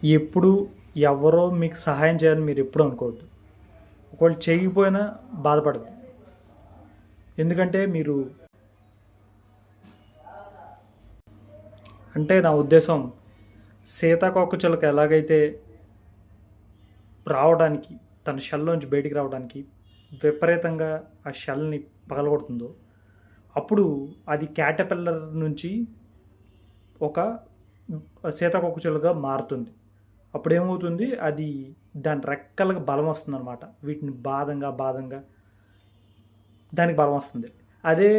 ఎప్పుడు ఎవరో మీకు సహాయం చేయాలని మీరు ఎప్పుడు అనుకోవద్దు. ఒకవేళ చేయకపోయినా బాధపడద్దు. ఎందుకంటే మీరు అంటే నా ఉద్దేశం సీతాకోకచిలుక ఎలాగైతే రావడానికి తన షెల్లోంచి బయటికి రావడానికి విపరీతంగా ఆ షెల్ని పగలగొడుతుందో అప్పుడు అది క్యాటర్పిల్లర్ నుంచి ఒక సీతాకోకచిలుకగా మారుతుంది. అప్పుడు ఏమవుతుంది, అది దాని రెక్కలకు బలం వస్తుంది అనమాట. వీటిని బాధంగా దానికి బలం వస్తుంది. అదే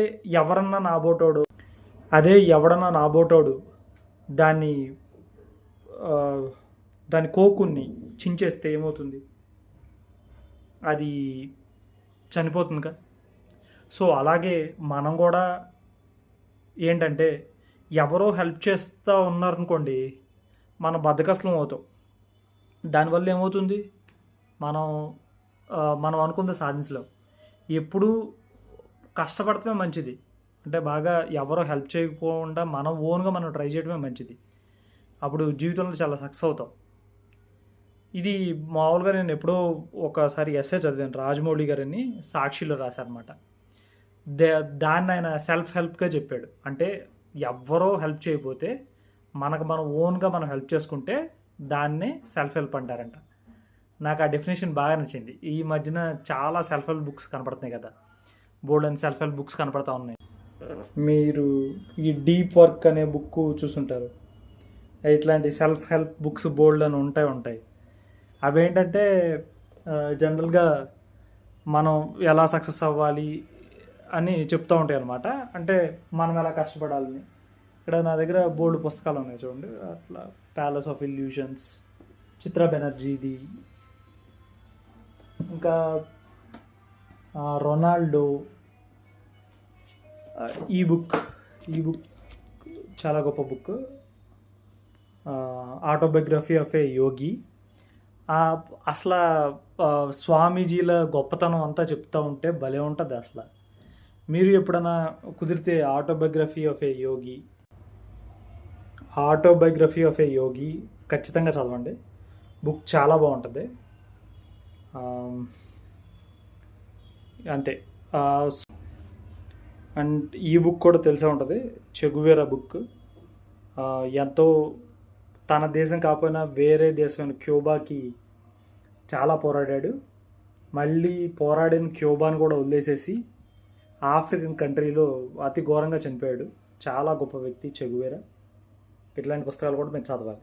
ఎవరన్నా నాబోటోడు అదే ఎవడన్నా నాబోటోడు దాన్ని దాని కోకుని చించేస్తే ఏమవుతుంది, అది చనిపోతుందిగా. సో అలాగే మనం కూడా ఏంటంటే ఎవరో హెల్ప్ చేస్తూ ఉన్నారనుకోండి, మనం బద్ధకస్తులం అవుతాం. దానివల్ల ఏమవుతుంది, మనం మనం అనుకుంది సాధించలేం. ఎప్పుడూ కష్టపడటమే మంచిది. అంటే బాగా ఎవరో హెల్ప్ చేయకపోకుండా మనం ఓన్గా మనం ట్రై చేయడమే మంచిది. అప్పుడు జీవితంలో చాలా సక్సెస్ అవుతాం. ఇది మామూలుగా నేను ఎప్పుడో ఒకసారి ఎస్సే చదివాను. రాజమౌళి గారని సాక్షిలో రాశారనమాట. దాన్ని ఆయన సెల్ఫ్ హెల్ప్గా చెప్పాడు. అంటే ఎవ్వరో హెల్ప్ చేయకపోతే మనకు మనం ఓన్గా మనం హెల్ప్ చేసుకుంటే దాన్నే సెల్ఫ్ హెల్ప్ అంటారంట. నాకు ఆ డెఫినేషన్ బాగా నచ్చింది. ఈ మధ్యన చాలా సెల్ఫ్ హెల్ప్ బుక్స్ కనపడుతున్నాయి కదా, బోల్డ్ అండ్ సెల్ఫ్ హెల్ప్ బుక్స్ కనపడతా ఉన్నాయి. మీరు ఈ డీప్ వర్క్ అనే బుక్ చూసుంటారు. ఇట్లాంటి సెల్ఫ్ హెల్ప్ బుక్స్ బోల్డ్ అని ఉంటాయి. అవేంటంటే జనరల్గా మనం ఎలా సక్సెస్ అవ్వాలి అని చెప్తూ ఉంటాయి అన్నమాట. అంటే మనం ఎలా కష్టపడాలని. ఇక్కడ నా దగ్గర బోల్డ్ పుస్తకాలు ఉన్నాయి చూడండి. అట్లా ప్యాలెస్ ఆఫ్ ఇల్యూషన్స్, చిత్ర బెనర్జీది, ఇంకా రొనాల్డో ఈ బుక్ చాలా గొప్ప బుక్, ఆటోబయోగ్రఫీ ఆఫ్ ఏ యోగి. అసలు స్వామీజీల గొప్పతనం అంతా చెప్తూ ఉంటే భలే ఉంటుంది. అసలు మీరు ఎప్పుడైనా కుదిరితే ఆటోబయోగ్రఫీ ఆఫ్ ఏ యోగి ఖచ్చితంగా చదవండి. బుక్ చాలా బాగుంటుంది. అంతే. అండ్ ఈ బుక్ కూడా తెలిసే ఉంటుంది, చెగువేరా బుక్. ఎంతో తన దేశం కాకపోయినా వేరే దేశమైన క్యూబాకి చాలా పోరాడాడు. మళ్ళీ పోరాడిన క్యూబాని కూడా వదిలేసేసి ఆఫ్రికన్ కంట్రీలో అతి ఘోరంగా చనిపోయాడు. చాలా గొప్ప వ్యక్తి చెగువేరా. ఇట్లాంటి పుస్తకాలు కూడా మీరు చదవాలి.